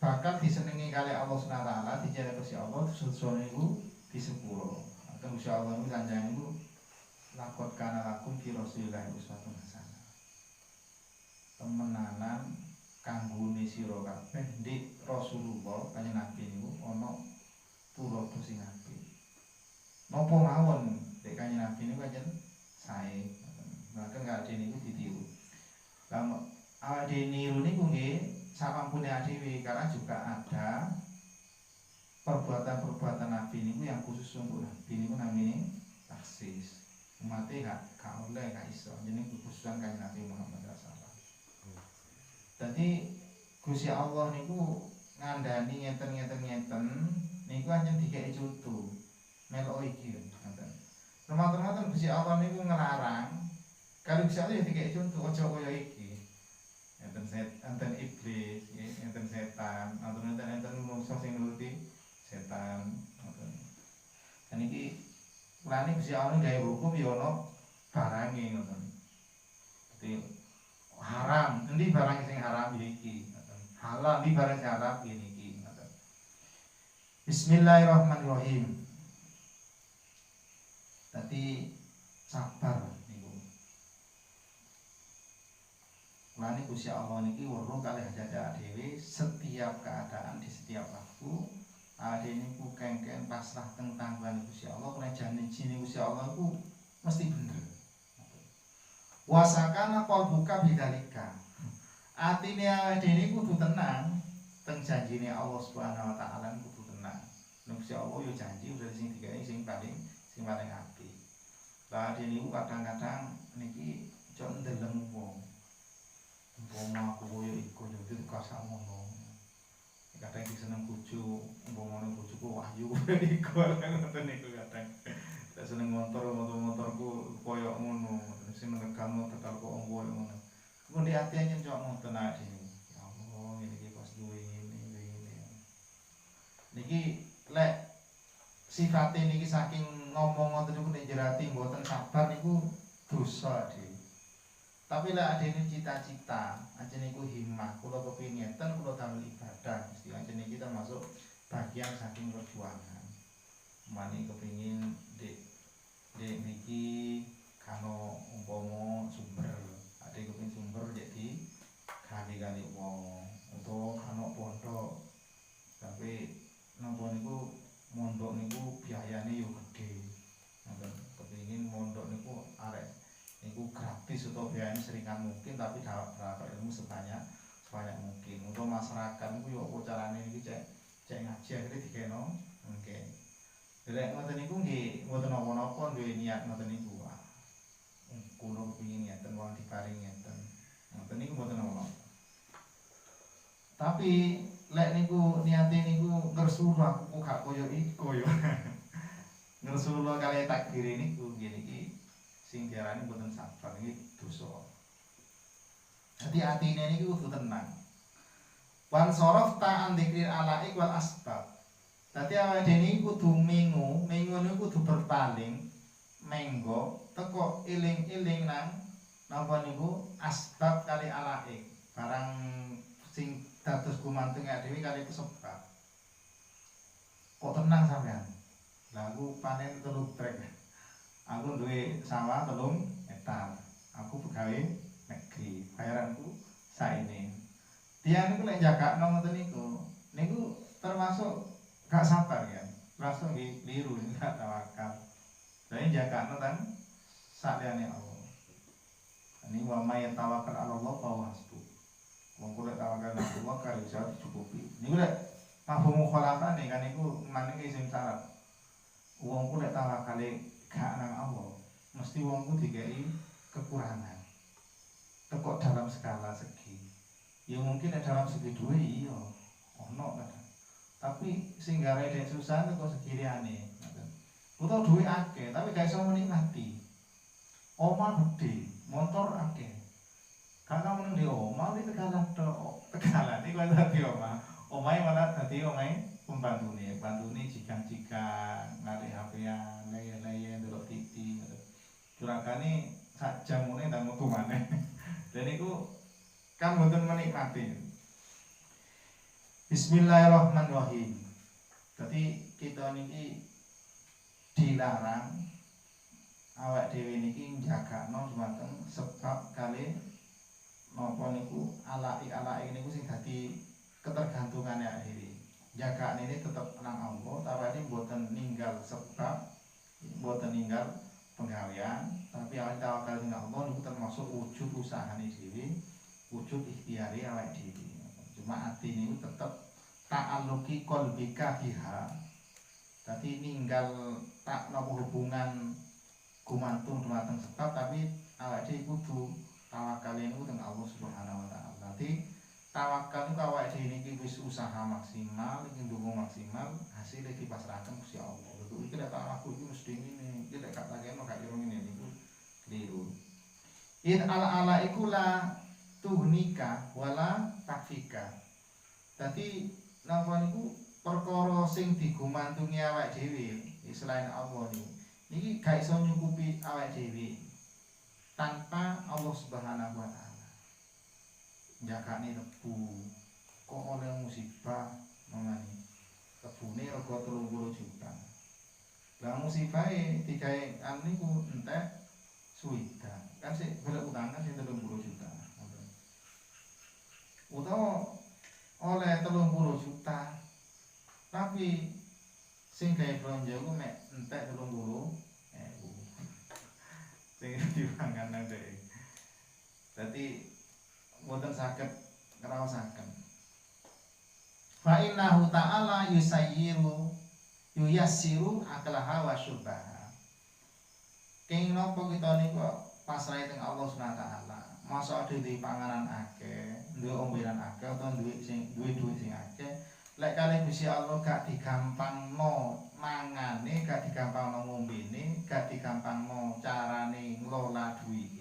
bakal disenengi kali Allah Subhanahu wa taala, dijare Gusti Allah dosa niku disepuro. Akan Gusti Allah niku kanjeng niku lakot kana lakum fi Rasulillah uswatun hasanah. Temenanan kanggone sira kabeh ndik Rasulullah kanjeng Nabi niku ana tulodo sing apik. Napa mawon nek kanjeng Nabi niku kanjeng sae. Maka gak ade niku ditiru. Lah ade niru niku nggih sampune adewe karena juga ada perbuatan-perbuatan Nabi niku yang khusus untuk Nabi niku namanya taksis. Umatnya gak oleh gak iso. Jenenge kekhususan kanjeng Nabi Muhammad sallallahu. Dadi Gusti Allah niku ngandani ngeten niku anjen dikeki contoh. Melo iki ngoten. Teman-teman Gusti Allah niku ngelarang kalau Gusti Allah ya dikeki contoh aja kaya iki. Enten iblis, enten setan, enten manusa sing nuruti setan, ngoten. Dan iki mulane Gusti Allah gawe hukum ya ana barange ngoten. Dadi haram, endi barang sing haram iki, ngoten. Halal endi barang sing halal iki, ngoten. Bismillahirrahmanirrahim. Dadi sabar niku. Mulane Gusti Allah niki weruh kalih jadak dhewe setiap keadaan di setiap waktu. Ade niku kengken pasrah teng tangguhan Gusti Allah, kena janji Gusti Allah ku mesti bener. Wasakana qalbuka bidzalika. Atine ade niku kudu tenang teng janjine Allah Subhanahu wa taala kudu tenang. Gusti Allah yo janji udah sing digawe sing paling apik. Lah ade niku kadang-kadang niki cok ndeleng wong. Umpama aku koyo iku yo dikasak ngono. Kadang iki seneng bojo, umpama bojoku wahyu iku ngoten niku kadang. Tak seneng motorku koyo ngono, sing menegangno tetal kok koyo ngono. Ku ndek ati anyen cok ngoten ae dhewe. Ya Allah, ngene iki pas duwe ngene. Niki lek sifate niki saking ngomong ngoten niku nek jerati mboten sabar niku dosa dhewe. Tapi lah adene cita-cita, aja niku himmah, kula kepingin ngeten kula damel ibadah, mesti aja niki termasuk bagian saking perjuangan. Mani kepingin dek niki kano umpama sumber, ade kepingin sumber jadi kali wong, utawa kano pondok. Tapi napa niku mondok niku biayane yo gede. Ngoten, kepingin mondok niku arek niku gratis atau biayanya seringan mungkin tapi dapat ilmu sebanyak mungkin. Untuk masyarakat niku yo apa carane niki cek ngaji akhire dikeno mungkin. Lek ngoten niku nggih mboten napa-napa duwe niat ngoten niku. Kulo kepengin ngeten wong diparing ngeten. Ngoten niku mboten napa-napa. Tapi lek niku niate niku ngersuluh aku gak koyo iku yo. Ngersuluh kali takdir niku nggih niki sing diarani mboten sabar iki dosa. Dadi atine niki kudu tenang. Wan sorof ta andzikril alaik wal asbab. Dadi awake dhewe kudu mengo niku kudu berpaling menggo teko eling-eling nang napa niku asbab kali alaik. Barang sing dados gumantung dhewe kali sebab. Kok tenang sampean? Lah aku panen 3 trek. Aku duwe sawah 3 hektar. Aku pegawai negeri. Bayaranku saene. Dia niku lek jagakno ngoten niku termasuk gak sabar ya. Langsung keliru gak tawakal. Dene jagakno kan saliyane Allah. Ini wa may tawakkal 'ala Allah fa huwa hasbuh. Wong kula tawakal nang Allah karo iso dicukupi. Niku lek mafhum mukhalafane kan niku manenge sing syarat. Wong kula tawakale gak nang Allah, mesti wongku dikai kekurangan. Tekok dalam skala segi. Ya mungkin dalam segi duwe iya, ono kadang. Tapi sing gare dek susah teko segi liyane, ngoten. Utawa duwe akeh, tapi gak iso menikmati. Omah gede, motor akeh. Kakak meneng di omah iki Tegalan tok. Tegalan iki kok dadi omah. Omahe malah dadi omahe pembantune jigang-jigang, narik HP-an, leye-leye ndelok TV ngoten. Curagane sak jam ngene ndang metu maneh. Dan niku kan mboten menikmati. Bismillahirrahmanirrahim. Jadi kita niki dilarang awak dhewe niki njagakno dumateng sebab kali napa niku alai niku sing dadi ketergantungane awak dhewe. Jagakne ini tetep nang Allah, tapi mboten ninggal sebab, mboten ninggal penggawean, tapi awak tawakal ning Allah niku termasuk wujud usahane dhewe, wujud ikhtiare awak dhewe. Cuma ati niku tetep ta'alluqi qalbika biha. Dadi ninggal tak napa hubungan gumantung dumateng sebab, tapi awak dhewe kudu tawakal niku teng Allah Subhanahu wa taala. Dadi tawakal niku awak dhewe niki wis usaha maksimal, iki ndonga maksimal, hasilnya dipasrahaken Gusti Allah. Lho iki lek tak aku iki mesti ngene, iki lek gak takeno gak kira ngene niku keliru. In ala iku la tuhnika wala takfika. Dadi napa niku perkara sing digumantungi awak dhewe selain Allah niku niki gak iso nyukupi awak dhewe tanpa Allah Subhanahu wa taala. Jagane tebu kok oleh musibah mangane tebune rega 30 juta. Lah musibahe digawe anu niku entek suwida. Kan sik golek utang kan sing 30 juta. Utawa oleh 30 juta tapi sing gawe blonjo ku mek entek 30.000. Sing dipangan nang dhek. Dadi mboten saged ngraosaken. Fa innahu ta'ala yuyassiru aklaha wa syurbaha. Kenging napa kita niku pasrah teng Allah Subhanahu wa taala. Masa duwe panganan akeh, duwe ombenan akeh utawa duwe duit sing akeh, lek kalih Gusti Allah gak digampangno mangane, gak digampangno ngombene, gak digampangno carane ngelola duit.